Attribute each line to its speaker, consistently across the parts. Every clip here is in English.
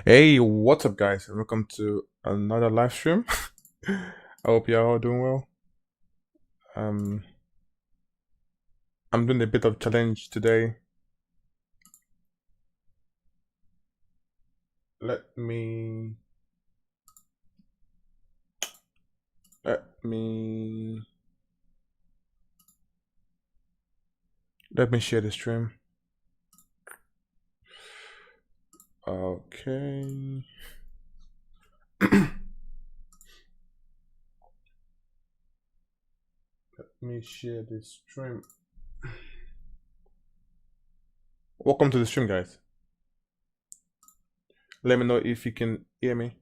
Speaker 1: Hey, what's up, guys? And welcome to another live stream. I hope you're all doing well. Um, I'm doing a bit of challenge today. Let me let me let me share the stream. Okay. Let me share the stream. Welcome to the stream, guys. Let me know if you can hear me.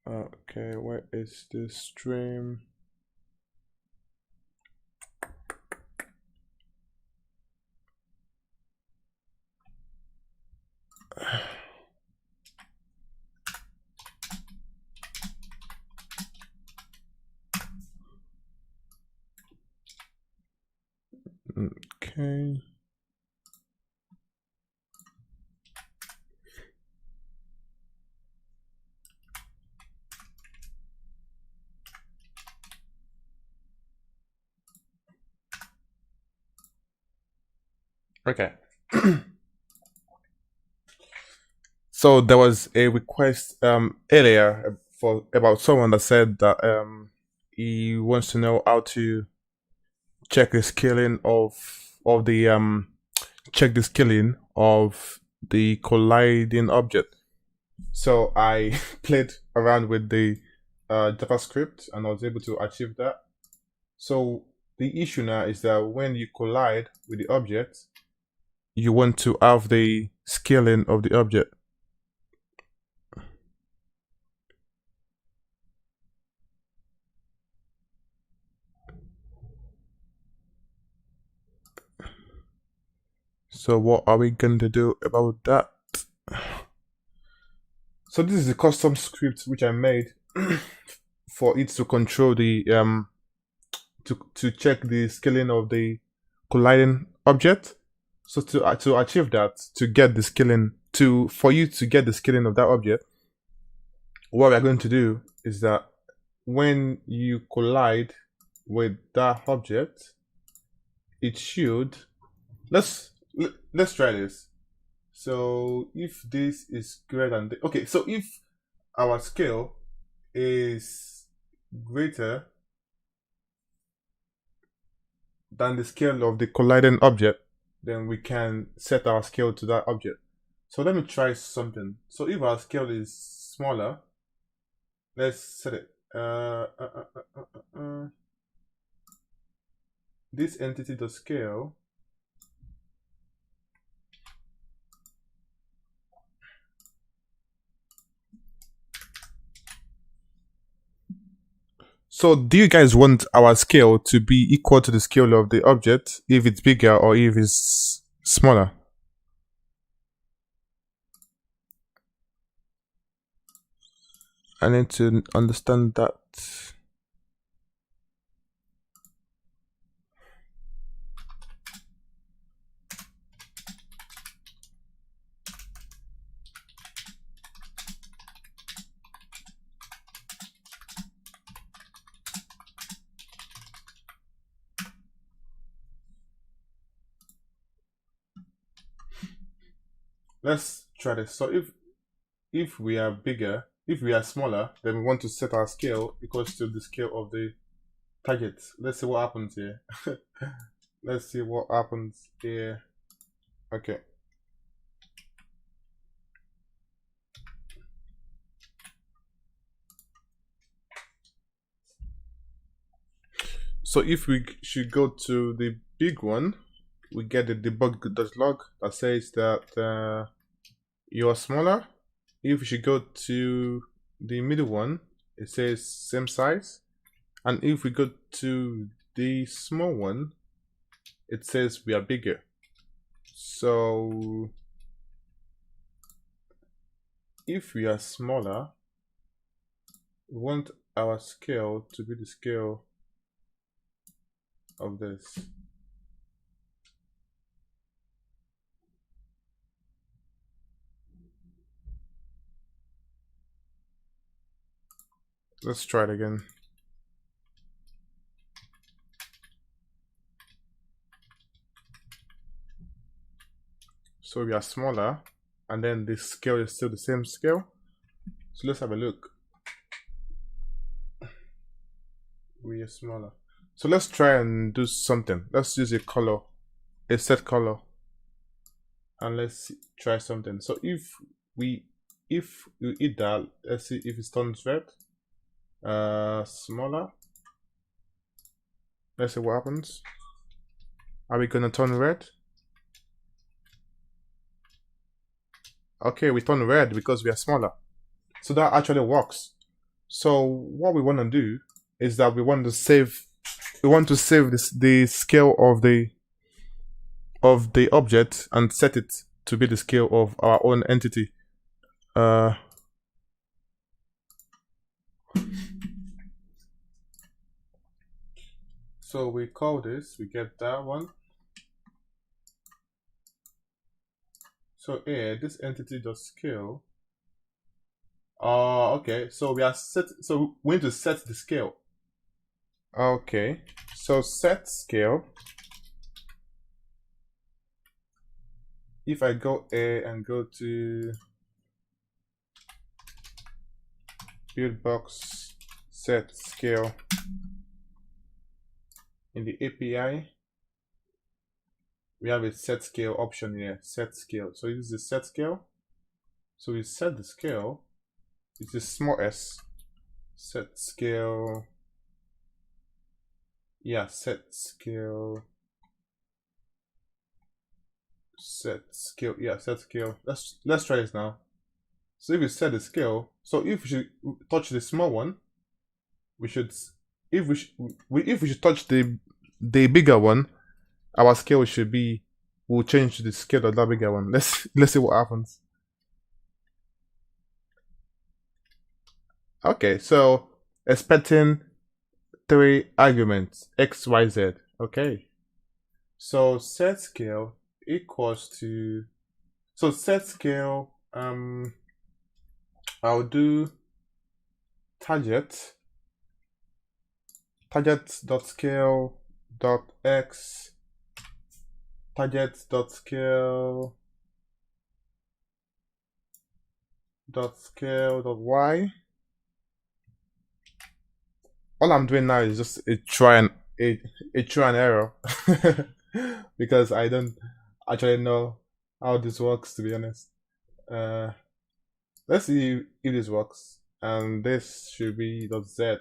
Speaker 1: Okay, where is the stream? Okay. Okay. So there was a request earlier for about someone that said that he wants to know how to check the scaling of the check the scaling of the colliding object. So I played around with the JavaScript and I was able to achieve that. So the issue now is that when you collide with the object, you want to have the scaling of the object. So what are we going to do about that? So this is a custom script which I made for it to control the to check the scaling of the colliding object. So to achieve that, to get the scaling for you to get the scaling of that object, what we're going to do is that when you collide with that object, it should let's try this. So if this is greater than okay, so if our scale is greater than the scale of the colliding object, then we can set our scale to that object. So let me try something. So if our scale is smaller, let's set it. This entity the scale. So do you guys want our scale to be equal to the scale of the object if it's bigger or if it's smaller? I need to understand that. Let's try this. So if we are bigger, if we are smaller, then we want to set our scale equals to the scale of the target. Let's see what happens here. Let's see what happens here. Okay. So if we should go to the big one, we get the debug.log that says that you are smaller. If we should go to the middle one, it says same size. And if we go to the small one, it says we are bigger. So if we are smaller, we want our scale to be the scale of this. Let's try it again. So we are smaller, and then the scale is still the same scale. So let's have a look. We are smaller. So let's try and do something. Let's use a color, a set color, and let's try something. So if you hit that, let's see if it turns red. Smaller. Let's see what happens. Are we gonna turn red? Okay, we turn red because we are smaller. So that actually works. So what we want to do is that we want to save this the scale of the object and set it to be the scale of our own entity. So we call this, we get that one. So here, this entity does scale. Okay, so we need to set the scale. Okay, so set scale. If I go A and go to Buildbox set scale in the API, we have a set scale option here, set scale. So this is the set scale. So we set the scale. It's a small s. Set scale. Yeah, set scale. Set scale. Yeah, set scale. Let's try this now. So if we set the scale, so if we should touch the small one, we should if we should touch the bigger one, our scale should be, we'll change the scale of that bigger one. Let's see what happens. Okay, so expecting 3 arguments x, y, z. Okay, so set scale equals to, so set scale, I'll do target dot scale dot x, target dot scale dot y. All I'm doing now is just a try and error because I don't actually know how this works, to be honest. Let's see if this works. And this should be .z.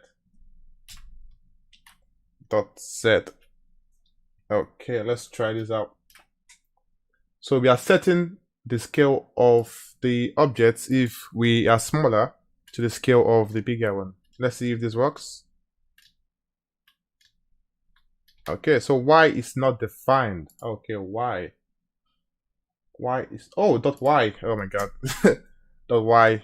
Speaker 1: Okay, let's try this out. So we are setting the scale of the objects if we are smaller to the scale of the bigger one. Let's see if this works. Okay, so y is not defined. Okay, y is, oh, dot y. Oh my god. Dot y.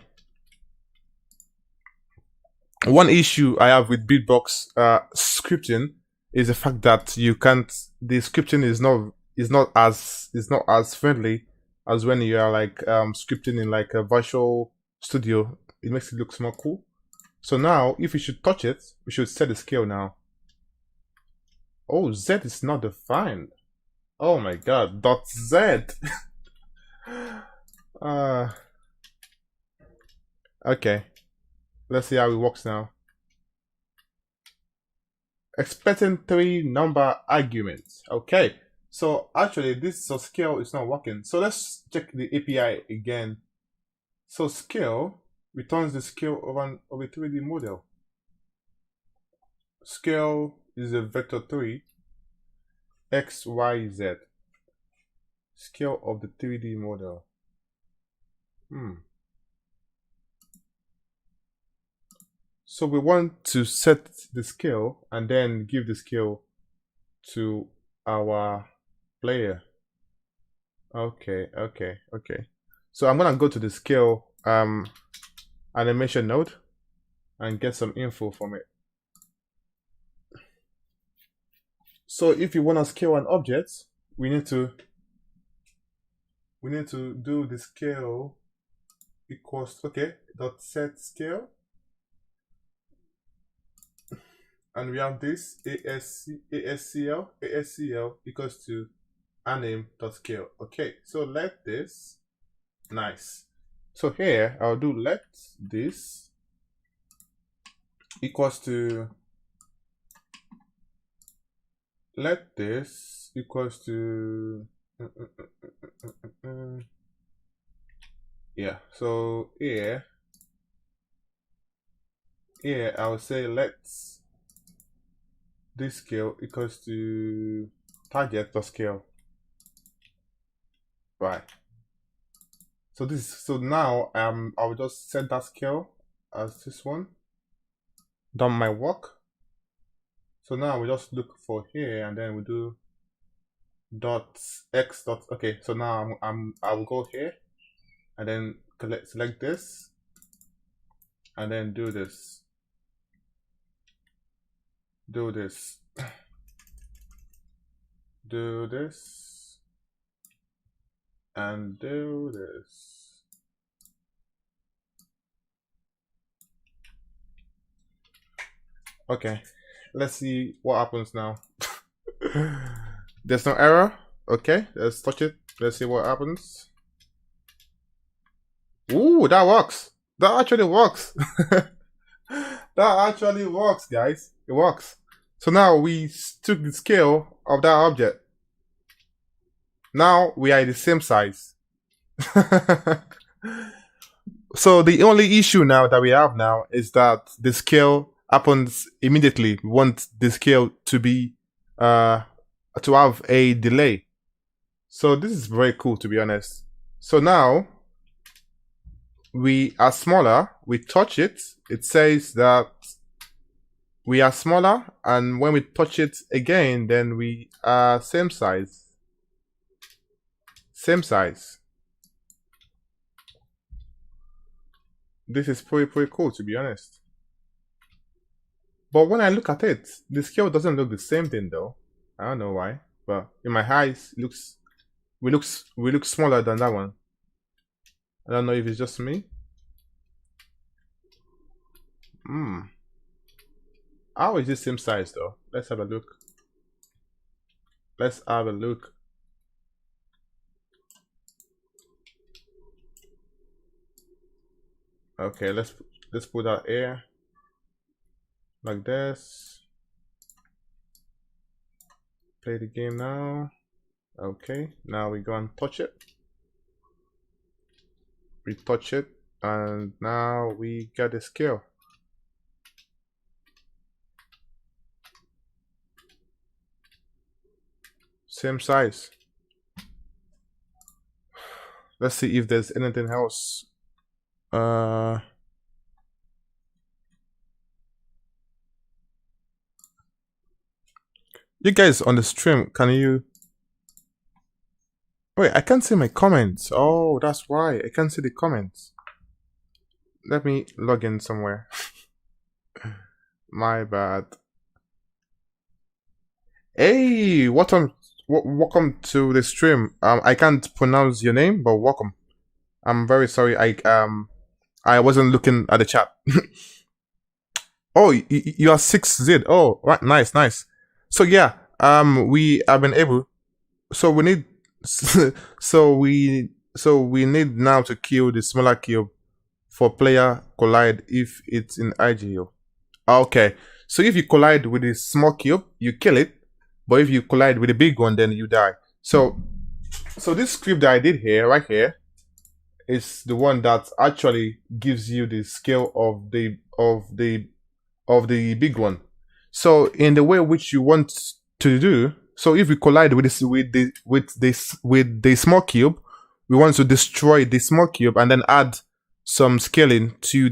Speaker 1: One issue I have with Buildbox scripting is the fact that you can't, the scripting is not as friendly as when you are like scripting in like a Visual Studio. It makes it look more cool. So now if we should touch it, we should set the scale now. Oh, Z is not defined. Oh my god, dot Z. Okay, let's see how it works now. Expecting 3 number arguments. Okay, so actually this scale is not working. So let's check the API again. So scale returns the scale of a 3D model. Scale is a vector 3, x, y, z. Scale of the 3D model. So we want to set the scale and then give the scale to our player. Okay. So I'm gonna go to the scale animation node and get some info from it. So if you want to scale an object, we need to do the scale equals, okay, dot set scale. and we have this ASCL equals to aname.scale. Okay, so let this, nice. So here I'll do let this equals to, let this equals to, yeah, so here I'll say let's this scale equals to target.scale. Right. So now I'll just set that scale as this one. Done my work. So now we just look for here and then we do dot x dot, okay, so now I'll go here and then select this and then do this. Do this. Do this. And do this. Okay, let's see what happens now. There's no error. Okay, let's touch it. Let's see what happens. Ooh, that works. That actually works. That actually works, guys. It works. So now we took the scale of that object. Now we are the same size. So the only issue now that we have now is that the scale happens immediately. We want the scale to be to have a delay. So this is very cool, to be honest. So now we are smaller, we touch it, it says that we are smaller, and when we touch it again, then we are same size. Same size. This is pretty cool, to be honest. But when I look at it, the scale doesn't look the same thing though. I don't know why, but in my eyes, we look smaller than that one. I don't know if it's just me. How is this same size though? Let's have a look. Let's have a look. Okay, let's put that here like this. Play the game now. Okay, now we go and touch it. We touch it, and now we get the scale. Same size. Let's see if there's anything else. You guys on the stream, can you... Wait, I can't see my comments. Oh, that's why. I can't see the comments. Let me log in somewhere. My bad. Hey, welcome to the stream. I can't pronounce your name, but welcome. I'm very sorry. I wasn't looking at the chat. Oh, you are 6Z. Oh, right, nice. So yeah, we have been able. So we need. So we need now to kill the smaller cube for player collide if it's in IGO. Okay, so if you collide with the small cube, you kill it. But if you collide with the big one, then you die. So this script that I did here, right here, is the one that actually gives you the scale of the big one. So in the way which you want to do, so if we collide with the small cube, we want to destroy the small cube and then add some scaling to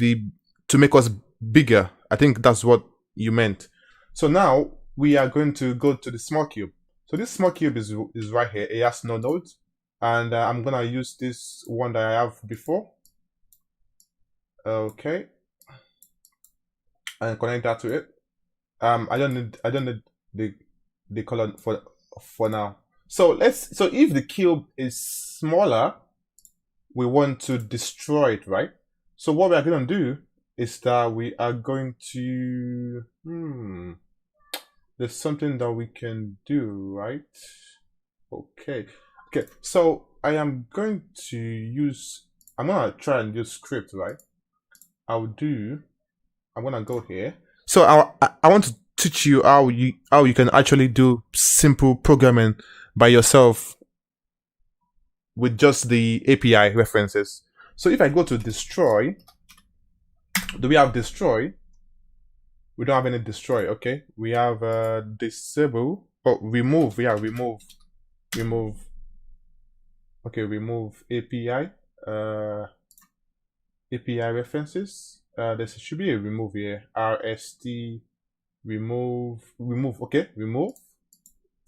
Speaker 1: make us bigger. I think that's what you meant. So now we are going to go to the small cube. So this small cube is right here. It has no nodes, and I'm gonna use this one that I have before. Okay, and connect that to it. I don't need the color for now. So if the cube is smaller, we want to destroy it, right? So what we are going to do is that we are going to there's something that we can do, right? Okay. Okay, so I am going to use, I'm gonna try and use script, right? I'm gonna go here. So I want to teach you how you can actually do simple programming by yourself with just the API references. So if I go to destroy, do we have destroy? We don't have any destroy. Okay, we have disable. Oh, remove. Yeah, remove. Okay, remove API. API references. There should be a remove here. RST remove. Okay, remove.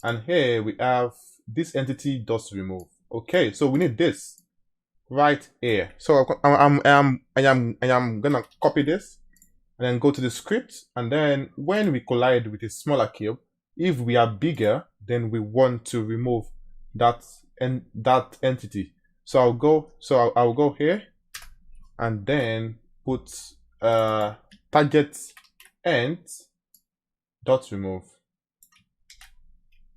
Speaker 1: And here we have this entity does remove. Okay, so we need this right here. So I am gonna copy this and then go to the script. And then when we collide with a smaller cube, if we are bigger, then we want to remove that entity. So I'll go here and then put target end dot remove.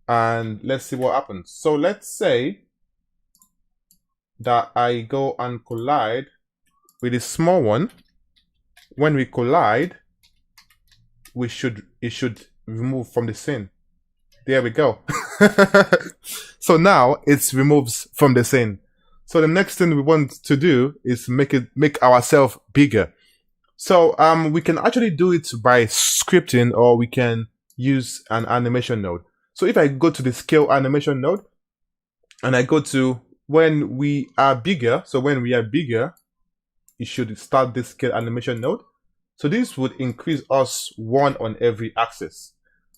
Speaker 1: And let's see what happens. So let's say that I go and collide with a small one. When we collide, it should remove from the scene. There we go. So now it removes from the scene. So the next thing we want to do is make ourselves bigger. So we can actually do it by scripting, or we can use an animation node. So if I go to the scale animation node and I go to when we are bigger, so when we are bigger, it should start this scale animation node. So this would increase us 1 on every axis.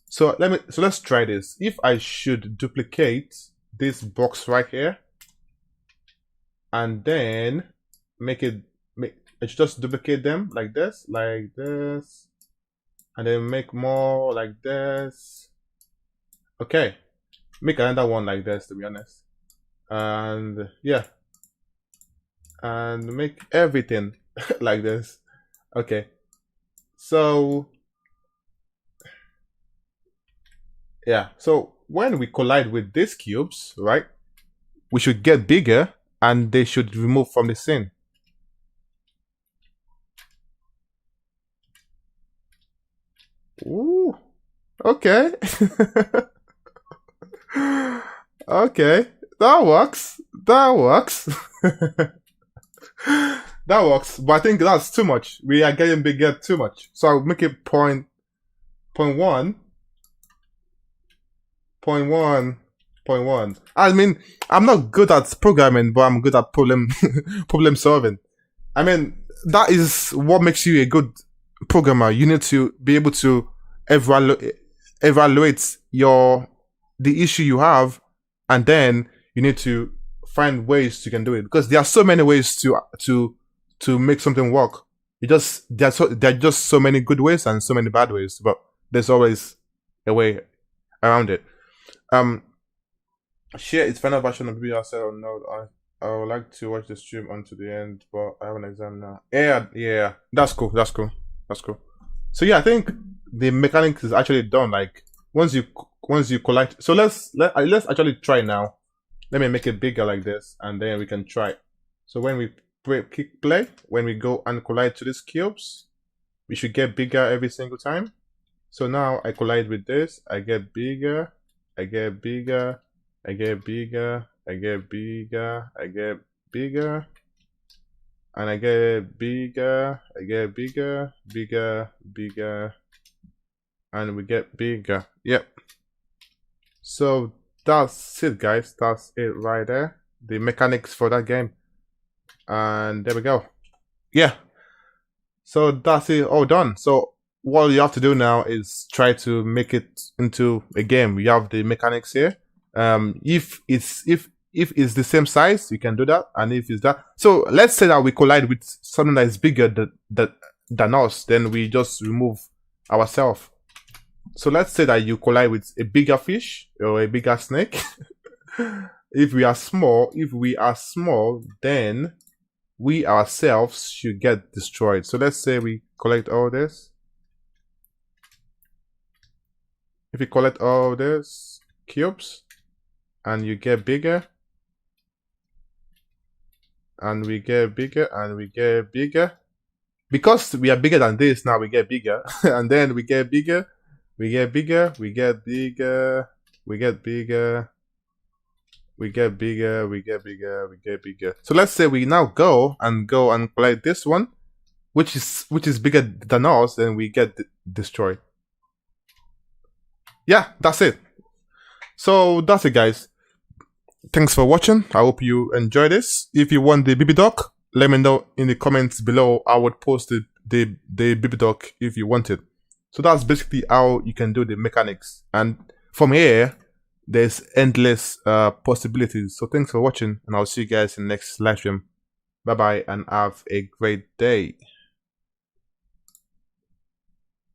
Speaker 1: So let's try this. If I should duplicate this box right here and then I should just duplicate them like this, and then make more like this. Okay, make another one like this, to be honest. And yeah, and make everything like this. Okay, so yeah, so when we collide with these cubes, right, we should get bigger and they should remove from the scene. Ooh, okay. Okay, that works. That works. That works, but I think that's too much. We are getting bigger too much. So I'll make it point one. I mean, I'm not good at programming, but I'm good at problem solving. I mean, that is what makes you a good programmer. You need to be able to evaluate the issue you have, and then you need to find ways you can do it, because there are so many ways to make something work. There are just so many good ways and so many bad ways, but there's always a way around it. Share its final version of BBR or Node. I would like to watch the stream until the end, but I have an exam now. Yeah, that's cool. So yeah, I think the mechanics is actually done. Like once you collect. So let's actually try now. Let me make it bigger like this, and then we can try. So when we click play, when we go and collide to these cubes, we should get bigger every single time. So now I collide with this, I get bigger, I get bigger, I get bigger, I get bigger, I get bigger, and I get bigger, I get bigger, and we get bigger. Yep. So that's it, guys. That's it right there. The mechanics for that game. And there we go. Yeah. So that's it all done. So what you have to do now is try to make it into a game. You have the mechanics here. If it's the same size, you can do that. And if it's that, so let's say that we collide with something that is bigger than us, then we just remove ourselves. So let's say that you collide with a bigger fish or a bigger snake. If we are small, then we ourselves should get destroyed. So let's say we collect all this. if you collect all these cubes and you get bigger, and we get bigger, and we get bigger, because we are bigger than this, now we get bigger, and then we get bigger, we get bigger, we get bigger, we get bigger, we get bigger, we get bigger, we get bigger. So let's say we now go and collect this one, which is bigger than us, then we get destroyed. Yeah, that's it. So that's it, guys. Thanks for watching. I hope you enjoyed this. If you want the BB doc, let me know in the comments below. I would post the BB doc if you want it. So that's basically how you can do the mechanics. And from here, there's endless possibilities. So thanks for watching, and I'll see you guys in the next live stream. Bye bye, and have a great day.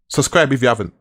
Speaker 1: Subscribe if you haven't.